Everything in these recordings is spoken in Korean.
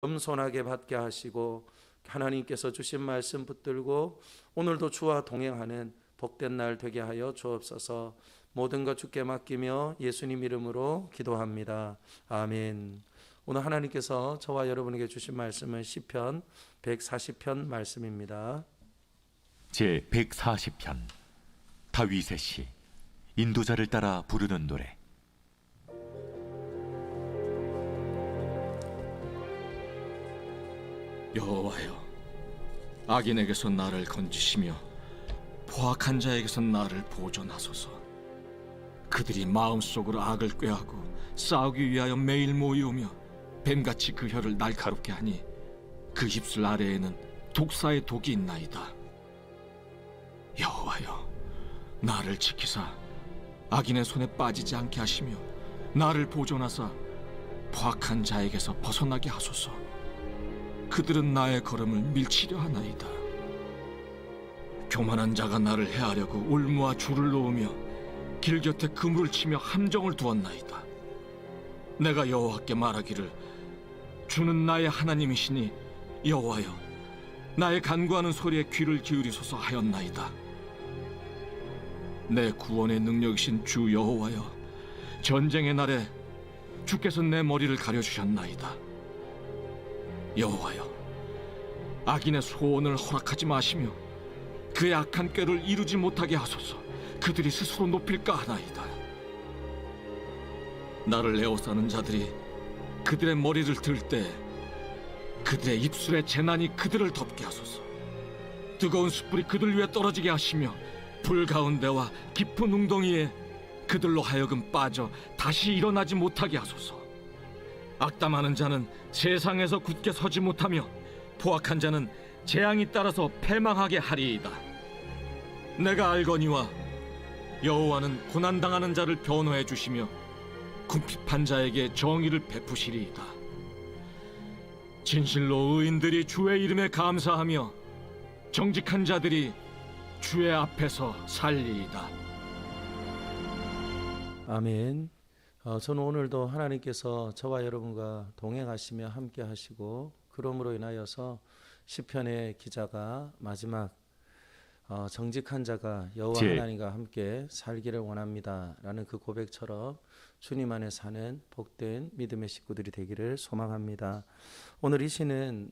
겸손하게 받게 하시고 하나님께서 주신 말씀 붙들고 오늘도 주와 동행하는 복된 날 되게 하여 주옵소서. 모든 것 주께 맡기며 예수님 이름으로 기도합니다. 아멘. 오늘 하나님께서 저와 여러분에게 주신 말씀은 시편 140편 말씀입니다. 제 140편 다윗의 시. 인도자를 따라 부르는 노래. 여호와여, 악인에게서 나를 건지시며 포악한 자에게서 나를 보존하소서. 그들이 마음속으로 악을 꾀하고 싸우기 위하여 매일 모이오며 뱀같이 그 혀를 날카롭게 하니 그 입술 아래에는 독사의 독이 있나이다. 여호와여, 나를 지키사 악인의 손에 빠지지 않게 하시며 나를 보존하사 포악한 자에게서 벗어나게 하소서. 그들은 나의 걸음을 밀치려 하나이다. 교만한 자가 나를 해하려고 올무와 줄을 놓으며 길 곁에 그물을 치며 함정을 두었나이다. 내가 여호와께 말하기를 주는 나의 하나님이시니 여호와여, 나의 간구하는 소리에 귀를 기울이소서 하였나이다. 내 구원의 능력이신 주 여호와여, 전쟁의 날에 주께서 내 머리를 가려주셨나이다. 여호와여, 악인의 소원을 허락하지 마시며 그의 악한 꾀를 이루지 못하게 하소서. 그들이 스스로 높일까 하나이다. 나를 에워싸는 자들이 그들의 머리를 들 때 그들의 입술의 재난이 그들을 덮게 하소서. 뜨거운 숯불이 그들 위에 떨어지게 하시며 불 가운데와 깊은 웅덩이에 그들로 하여금 빠져 다시 일어나지 못하게 하소서. 악담하는 자는 세상에서 굳게 서지 못하며 포악한 자는 재앙이 따라서 패망하게 하리이다. 내가 알거니와 여호와는 고난당하는 자를 변호해 주시며 궁핍한 자에게 정의를 베푸시리이다. 진실로 의인들이 주의 이름에 감사하며 정직한 자들이 주의 앞에서 살리이다. 아멘. 저는 오늘도 하나님께서 저와 여러분과 동행하시며 함께 하시고 그러므로 인하여서 시편의 기자가 마지막 정직한 자가 여호와 하나님과 함께 살기를 원합니다 라는 그 고백처럼 주님 안에 사는 복된 믿음의 식구들이 되기를 소망합니다. 오늘 이 시는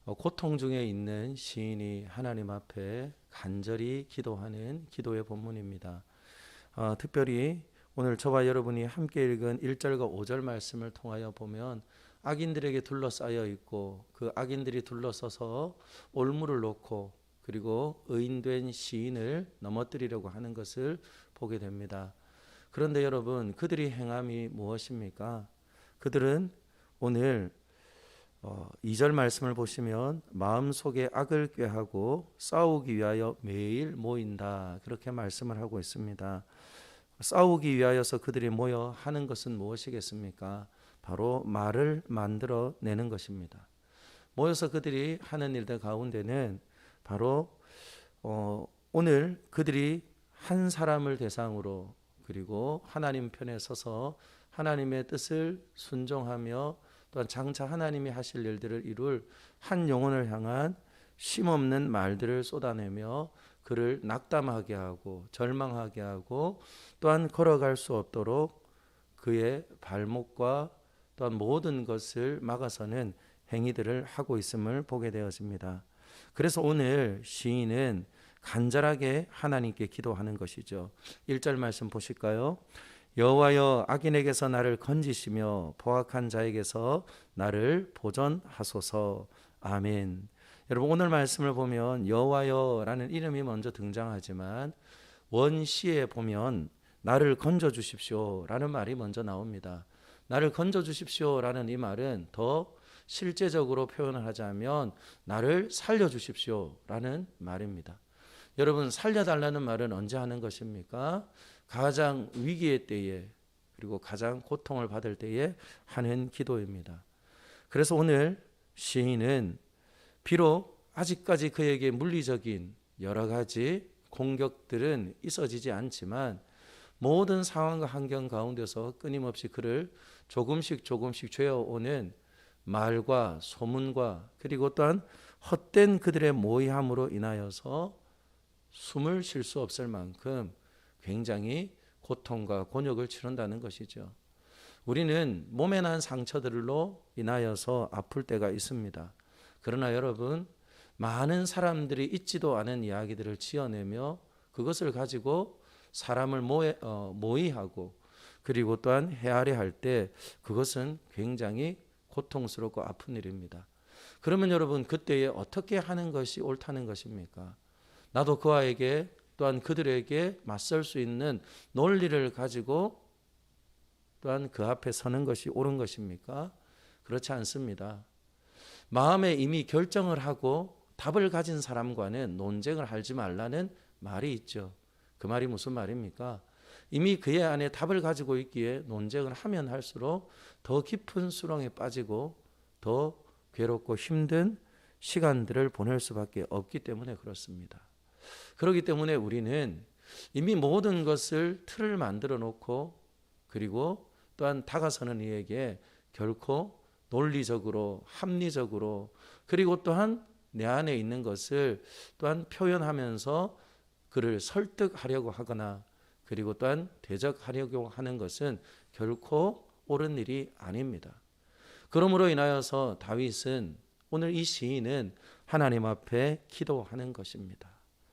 고통 중에 있는 시인이 하나님 앞에 간절히 기도하는 기도의 본문입니다. 특별히 오늘 저와 여러분이 함께 읽은 1절과 5절 말씀을 통하여 보면 악인들에게 둘러싸여 있고 그 악인들이 둘러서서 올무를 놓고 그리고 의인된 시인을 넘어뜨리려고 하는 것을 보게 됩니다. 그런데 여러분, 그들이 행함이 무엇입니까? 그들은 오늘 2절 말씀을 보시면 마음속에 악을 꾀하고 싸우기 위하여 매일 모인다 그렇게 말씀을 하고 있습니다. 싸우기 위하여서 그들이 모여 하는 것은 무엇이겠습니까? 바로 말을 만들어 내는 것입니다. 모여서 그들이 하는 일들 가운데는 바로 오늘 그들이 한 사람을 대상으로 그리고 하나님 편에 서서 하나님의 뜻을 순종하며 또한 장차 하나님이 하실 일들을 이룰 한 영혼을 향한 쉼없는 말들을 쏟아내며 그를 낙담하게 하고 절망하게 하고 또한 걸어갈 수 없도록 그의 발목과 또한 모든 것을 막아서는 행위들을 하고 있음을 보게 되었습니다. 그래서 오늘 시인은 간절하게 하나님께 기도하는 것이죠. 1절 말씀 보실까요? 여호와여, 악인에게서 나를 건지시며 포악한 자에게서 나를 보존하소서. 아멘. 여러분, 오늘 말씀을 보면 여호와여라는 이름이 먼저 등장하지만 원시에 보면 나를 건져 주십시오라는 말이 먼저 나옵니다. 나를 건져 주십시오라는 이 말은 더 실제적으로 표현을 하자면 나를 살려 주십시오라는 말입니다. 여러분, 살려달라는 말은 언제 하는 것입니까? 가장 위기의 때에 그리고 가장 고통을 받을 때에 하는 기도입니다. 그래서 오늘 시인은 비록 아직까지 그에게 물리적인 여러 가지 공격들은 있어지지 않지만 모든 상황과 환경 가운데서 끊임없이 그를 조금씩 죄어오는 말과 소문과 그리고 또한 헛된 그들의 모의함으로 인하여서 숨을 쉴 수 없을 만큼 굉장히 고통과 곤욕을 치른다는 것이죠. 우리는 몸에 난 상처들로 인하여서 아플 때가 있습니다. 그러나 여러분, 많은 사람들이 잊지도 않은 이야기들을 지어내며 그것을 가지고 사람을 모의하고 그리고 또한 헤아려 할 때 그것은 굉장히 고통스럽고 아픈 일입니다. 그러면 여러분, 그때에 어떻게 하는 것이 옳다는 것입니까? 나도 그와에게 또한 그들에게 맞설 수 있는 논리를 가지고 또한 그 앞에 서는 것이 옳은 것입니까? 그렇지 않습니다. 마음에 이미 결정을 하고 답을 가진 사람과는 논쟁을 하지 말라는 말이 있죠. 그 말이 무슨 말입니까? 이미 그의 안에 답을 가지고 있기에 논쟁을 하면 할수록 더 깊은 수렁에 빠지고 더 괴롭고 힘든 시간들을 보낼 수밖에 없기 때문에 그렇습니다. 그렇기 때문에 우리는 이미 모든 것을 틀을 만들어 놓고 그리고 또한 다가서는 이에게 결코 논리적으로 합리적으로 그리고 또한 내 안에 있는 것을 또한 표현하면서 그를 설득하려고 하거나 그리고 또한 대적하려고 하는 것은 결코 옳은 일이 아닙니다. 그러므로 인하여서 다윗은 오늘 이 시인은 하나님 앞에 기도하는 것입니다.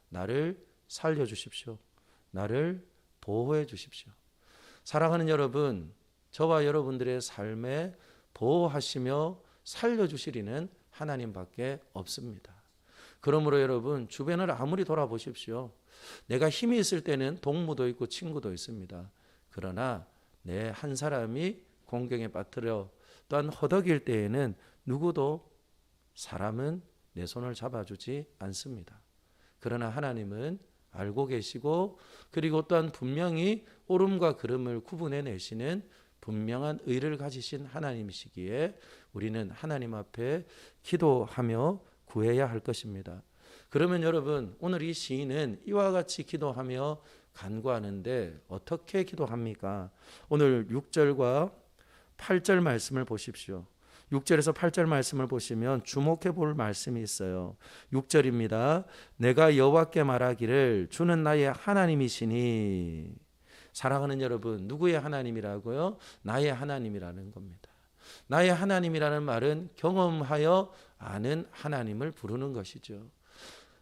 나를 살려주십시오. 나를 보호해 주십시오. 사랑하는 여러분, 저와 여러분들의 삶에 보호하시며 살려주시리는 하나님밖에 없습니다. 그러므로 여러분, 주변을 아무리 돌아보십시오. 내가 힘이 있을 때는 동무도 있고 친구도 있습니다. 그러나 내 한 사람이 공경에 빠뜨려 또한 허덕일 때에는 누구도 사람은 내 손을 잡아주지 않습니다. 그러나 하나님은 알고 계시고 그리고 또한 분명히 옳음과 그름을 구분해내시는 분명한 의를 가지신 하나님이시기에 우리는 하나님 앞에 기도하며 구해야 할 것입니다. 그러면 여러분, 오늘 이 시인은 이와 같이 기도하며 간구하는데 어떻게 기도합니까? 오늘 6절과 8절 말씀을 보십시오. 6절에서 8절 말씀을 보시면 주목해 볼 말씀이 있어요. 6절입니다. 내가 여호와께 말하기를 주는 나의 하나님이시니. 사랑하는 여러분, 누구의 하나님이라고요? 나의 하나님이라는 겁니다. 나의 하나님이라는 말은 경험하여 아는 하나님을 부르는 것이죠.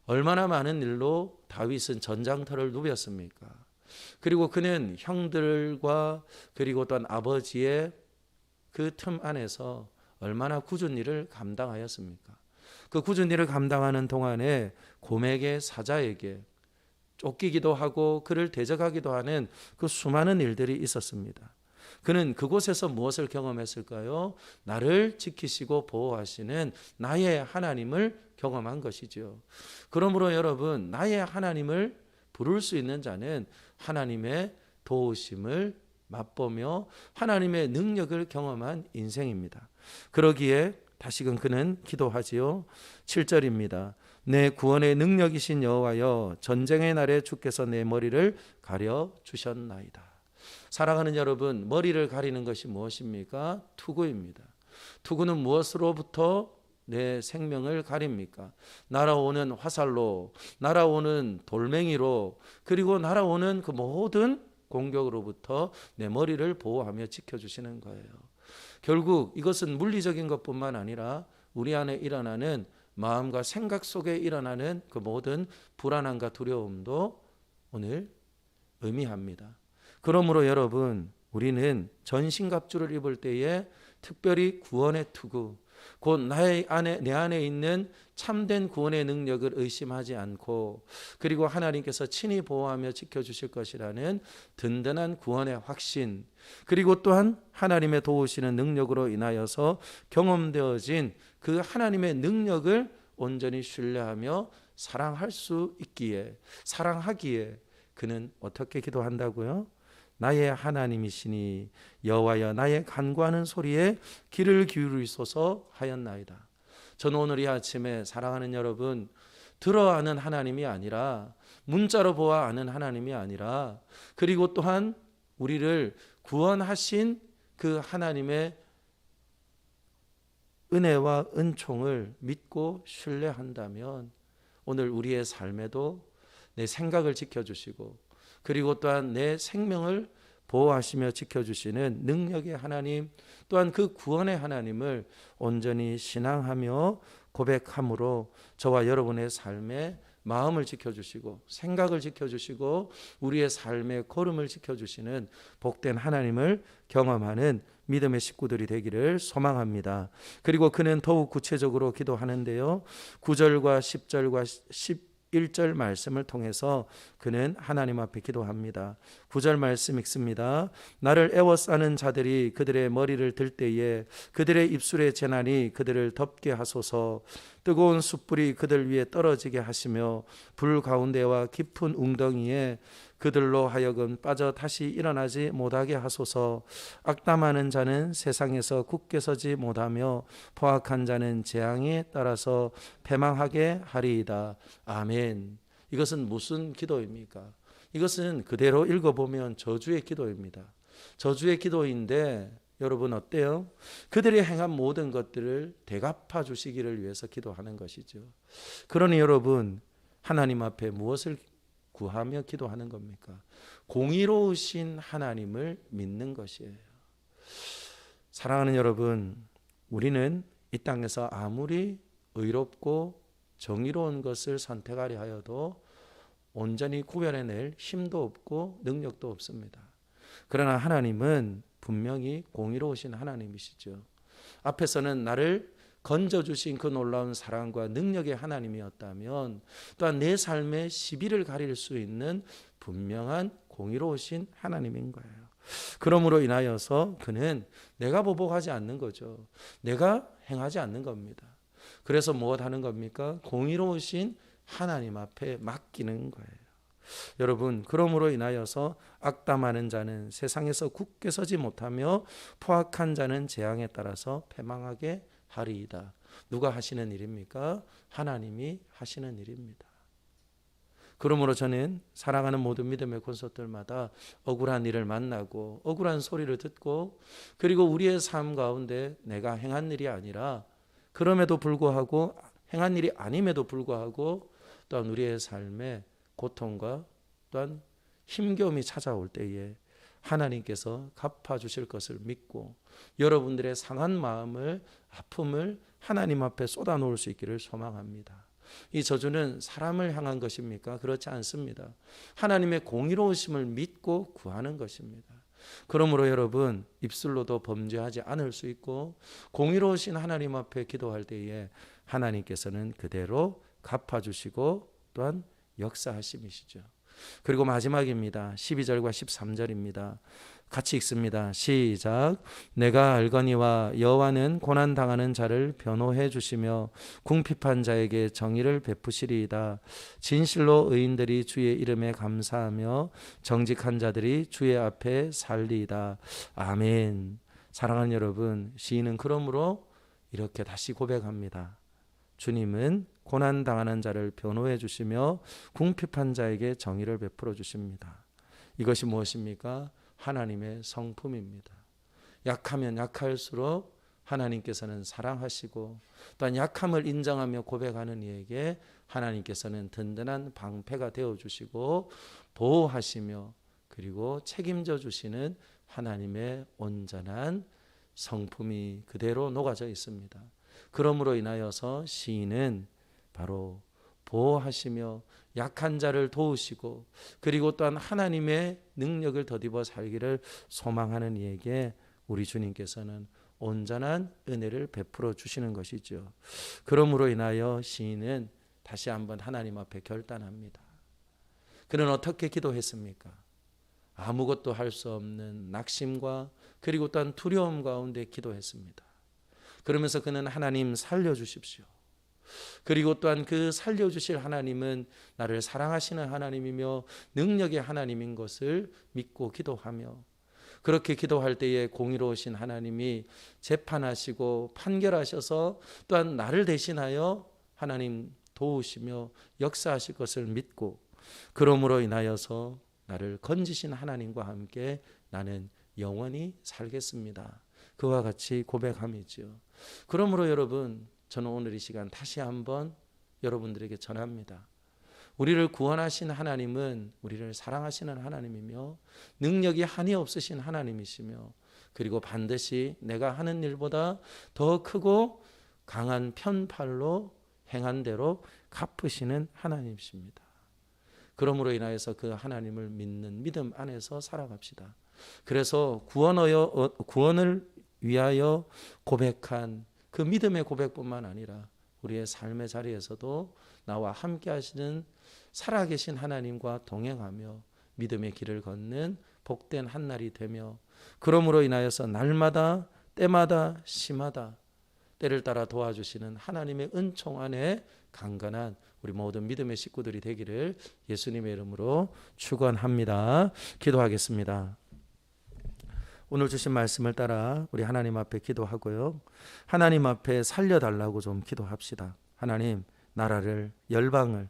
얼마나 많은 일로 다윗은 전장터를 누볐습니까? 그리고 그는 형들과 그리고 또한 아버지의 그 틈 안에서 얼마나 굳은 일을 감당하였습니까? 그 굳은 일을 감당하는 동안에 고맥의 사자에게 쫓기기도 하고 그를 대적하기도 하는 그 수많은 일들이 있었습니다. 그는 그곳에서 무엇을 경험했을까요? 나를 지키시고 보호하시는 나의 하나님을 경험한 것이죠. 그러므로 여러분, 나의 하나님을 부를 수 있는 자는 하나님의 도우심을 맛보며 하나님의 능력을 경험한 인생입니다. 그러기에 다시금 그는 기도하지요. 7절입니다. 내 구원의 능력이신 여호와여, 전쟁의 날에 주께서 내 머리를 가려 주셨나이다. 사랑하는 여러분, 머리를 가리는 것이 무엇입니까? 투구입니다. 투구는 무엇으로부터 내 생명을 가립니까? 날아오는 화살로, 날아오는 돌멩이로, 그리고 날아오는 그 모든 공격으로부터 내 머리를 보호하며 지켜주시는 거예요. 결국 이것은 물리적인 것뿐만 아니라 우리 안에 일어나는 마음과 생각 속에 일어나는 그 모든 불안함과 두려움도 오늘 의미합니다. 그러므로 여러분, 우리는 전신갑주를 입을 때에 특별히 구원의 투구, 곧 내 안에 있는 참된 구원의 능력을 의심하지 않고 그리고 하나님께서 친히 보호하며 지켜주실 것이라는 든든한 구원의 확신, 그리고 또한 하나님의 도우시는 능력으로 인하여서 경험되어진 그 하나님의 능력을 온전히 신뢰하며 사랑하기에 그는 어떻게 기도한다고요? 나의 하나님이시니 여호와여, 나의 간구하는 소리에 귀를 기울이소서 하였나이다. 저는 오늘 이 아침에 사랑하는 여러분, 들어 아는 하나님이 아니라, 문자로 보아 아는 하나님이 아니라, 그리고 또한 우리를 구원하신 그 하나님의 은혜와 은총을 믿고 신뢰한다면 오늘 우리의 삶에도 내 생각을 지켜주시고 그리고 또한 내 생명을 보호하시며 지켜주시는 능력의 하나님, 또한 그 구원의 하나님을 온전히 신앙하며 고백함으로 저와 여러분의 삶에 마음을 지켜주시고 생각을 지켜주시고 우리의 삶의 걸음을 지켜주시는 복된 하나님을 경험하는 믿음의 식구들이 되기를 소망합니다. 그리고 그는 더욱 구체적으로 기도하는데요, 9절과 10절과 11절 말씀을 통해서 그는 하나님 앞에 기도합니다. 9절 말씀 읽습니다. 나를 애워싸는 자들이 그들의 머리를 들 때에 그들의 입술의 재난이 그들을 덮게 하소서. 뜨거운 숯불이 그들 위에 떨어지게 하시며 불 가운데와 깊은 웅덩이에 그들로 하여금 빠져 다시 일어나지 못하게 하소서. 악담하는 자는 세상에서 굳게 서지 못하며 포악한 자는 재앙에 따라서 패망하게 하리이다. 아멘. 이것은 무슨 기도입니까? 이것은 그대로 읽어보면 저주의 기도입니다. 저주의 기도인데 여러분 어때요? 그들이 행한 모든 것들을 대갚아 주시기를 위해서 기도하는 것이죠. 그러니 여러분, 하나님 앞에 무엇을 구하며 기도하는 겁니까? 공의로우신 하나님을 믿는 것이에요. 사랑하는 여러분, 우리는 이 땅에서 아무리 의롭고 정의로운 것을 선택하려 하여도 온전히 구별해낼 힘도 없고 능력도 없습니다. 그러나 하나님은 분명히 공의로우신 하나님이시죠. 앞에서는 나를 건져주신 그 놀라운 사랑과 능력의 하나님이었다면 또한 내 삶의 시비를 가릴 수 있는 분명한 공의로우신 하나님인 거예요. 그러므로 인하여서 그는 내가 보복하지 않는 거죠. 내가 행하지 않는 겁니다. 그래서 무엇 하는 겁니까? 공의로우신 하나님 앞에 맡기는 거예요. 여러분, 그러므로 인하여서 악담하는 자는 세상에서 굳게 서지 못하며 포악한 자는 재앙에 따라서 패망하게 하리이다. 누가 하시는 일입니까? 하나님이 하시는 일입니다. 그러므로 저는 사랑하는 모든 믿음의 콘서트들마다 억울한 일을 만나고 억울한 소리를 듣고 그리고 우리의 삶 가운데 내가 행한 일이 아니라 그럼에도 불구하고 행한 일이 아님에도 불구하고 또한 우리의 삶에 고통과 또한 힘겨움이 찾아올 때에 하나님께서 갚아주실 것을 믿고 여러분들의 상한 마음을, 아픔을 하나님 앞에 쏟아놓을 수 있기를 소망합니다. 이 저주는 사람을 향한 것입니까? 그렇지 않습니다. 하나님의 공의로우심을 믿고 구하는 것입니다. 그러므로 여러분, 입술로도 범죄하지 않을 수 있고 공의로우신 하나님 앞에 기도할 때에 하나님께서는 그대로 갚아주시고 또한 역사하심이시죠. 그리고 마지막입니다. 12절과 13절입니다. 같이 읽습니다. 시작. 내가 알거니와 여호와는 고난당하는 자를 변호해 주시며 궁핍한 자에게 정의를 베푸시리이다. 진실로 의인들이 주의 이름에 감사하며 정직한 자들이 주의 앞에 살리이다. 아멘. 사랑하는 여러분, 시인은 그러므로 이렇게 다시 고백합니다. 주님은 고난당하는 자를 변호해 주시며 궁핍한 자에게 정의를 베풀어 주십니다. 이것이 무엇입니까? 하나님의 성품입니다. 약하면 약할수록 하나님께서는 사랑하시고 또한 약함을 인정하며 고백하는 이에게 하나님께서는 든든한 방패가 되어주시고 보호하시며 그리고 책임져 주시는 하나님의 온전한 성품이 그대로 녹아져 있습니다. 그러므로 인하여서 시인은 바로 보호하시며 약한 자를 도우시고 그리고 또한 하나님의 능력을 덧입어 살기를 소망하는 이에게 우리 주님께서는 온전한 은혜를 베풀어 주시는 것이죠. 그러므로 인하여 시인은 다시 한번 하나님 앞에 결단합니다. 그는 어떻게 기도했습니까? 아무것도 할 수 없는 낙심과 그리고 또한 두려움 가운데 기도했습니다. 그러면서 그는 하나님 살려주십시오. 그리고 또한 그 살려주실 하나님은 나를 사랑하시는 하나님이며 능력의 하나님인 것을 믿고 기도하며 그렇게 기도할 때에 공의로우신 하나님이 재판하시고 판결하셔서 또한 나를 대신하여 하나님 도우시며 역사하실 것을 믿고 그러므로 인하여서 나를 건지신 하나님과 함께 나는 영원히 살겠습니다. 그와 같이 고백함이죠. 그러므로 여러분, 저는 오늘 이 시간 다시 한번 여러분들에게 전합니다. 우리를 구원하신 하나님은 우리를 사랑하시는 하나님이며 능력이 한이 없으신 하나님이시며 그리고 반드시 내가 하는 일보다 더 크고 강한 편팔로 행한 대로 갚으시는 하나님이십니다. 그러므로 인하여서 그 하나님을 믿는 믿음 안에서 살아갑시다. 그래서 구원을 위하여 고백한 그 믿음의 고백뿐만 아니라 우리의 삶의 자리에서도 나와 함께 하시는 살아계신 하나님과 동행하며 믿음의 길을 걷는 복된 한 날이 되며 그러므로 인하여서 날마다 때마다 시마다 때를 따라 도와주시는 하나님의 은총 안에 강건한 우리 모든 믿음의 식구들이 되기를 예수님의 이름으로 축원합니다. 기도하겠습니다. 오늘 주신 말씀을 따라 우리 하나님 앞에 기도하고요. 하나님 앞에 살려달라고 좀 기도합시다. 하나님, 나라를, 열방을,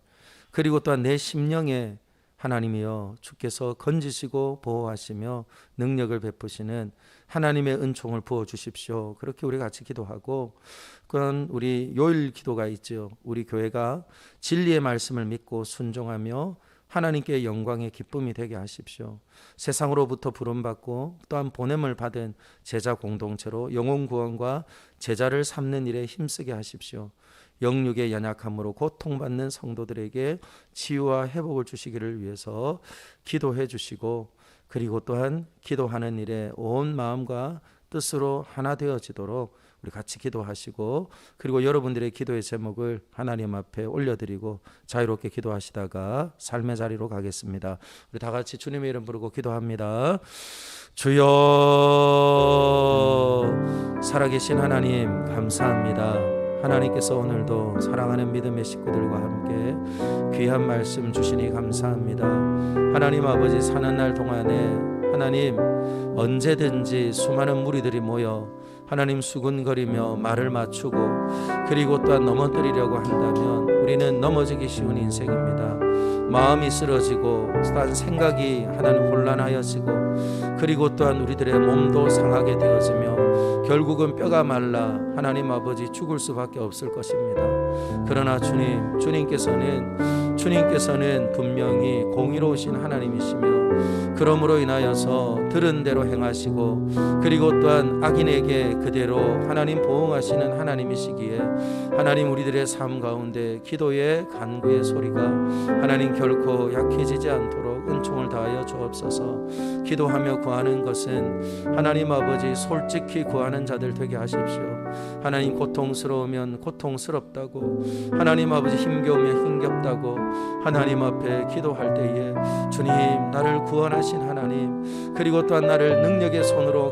그리고 또한 내 심령에 하나님이여 주께서 건지시고 보호하시며 능력을 베푸시는 하나님의 은총을 부어주십시오. 그렇게 우리 같이 기도하고, 그건 우리 요일 기도가 있죠. 우리 교회가 진리의 말씀을 믿고 순종하며 하나님께 영광의 기쁨이 되게 하십시오. 세상으로부터 부름받고 또한 보냄을 받은 제자 공동체로 영혼 구원과 제자를 삼는 일에 힘쓰게 하십시오. 영육의 연약함으로 고통받는 성도들에게 치유와 회복을 주시기를 위해서 기도해 주시고, 그리고 또한 기도하는 일에 온 마음과 뜻으로 하나 되어지도록 우리 같이 기도하시고, 그리고 여러분들의 기도의 제목을 하나님 앞에 올려드리고 자유롭게 기도하시다가 삶의 자리로 가겠습니다. 우리 다 같이 주님의 이름 부르고 기도합니다. 주여, 살아계신 하나님 감사합니다. 하나님께서 오늘도 사랑하는 믿음의 식구들과 함께 귀한 말씀 주시니 감사합니다. 하나님 아버지, 사는 날 동안에 하나님 언제든지 수많은 무리들이 모여 하나님 수군거리며 말을 맞추고 그리고 또한 넘어뜨리려고 한다면 우리는 넘어지기 쉬운 인생입니다. 마음이 쓰러지고 또한 생각이 하나님 혼란하여지고 그리고 또한 우리들의 몸도 상하게 되어지며 결국은 뼈가 말라 하나님 아버지 죽을 수밖에 없을 것입니다. 그러나 주님께서는 분명히 공의로우신 하나님이시며 그러므로 인하여서 들은 대로 행하시고 그리고 또한 악인에게 그대로 하나님 보응하시는 하나님이시기에 하나님 우리들의 삶 가운데 기도의 간구의 소리가 하나님 결코 약해지지 않도록 은총을 다하여 주옵소서. 기도하며 구하는 것은 하나님 아버지 솔직히 구하는 자들 되게 하십시오. 하나님 고통스러우면 고통스럽다고, 하나님 아버지 힘겨우면 힘겹다고 하나님 앞에 기도할 때에 주님 나를 구원하신 하나님, 그리고 또한 나를 능력의 손으로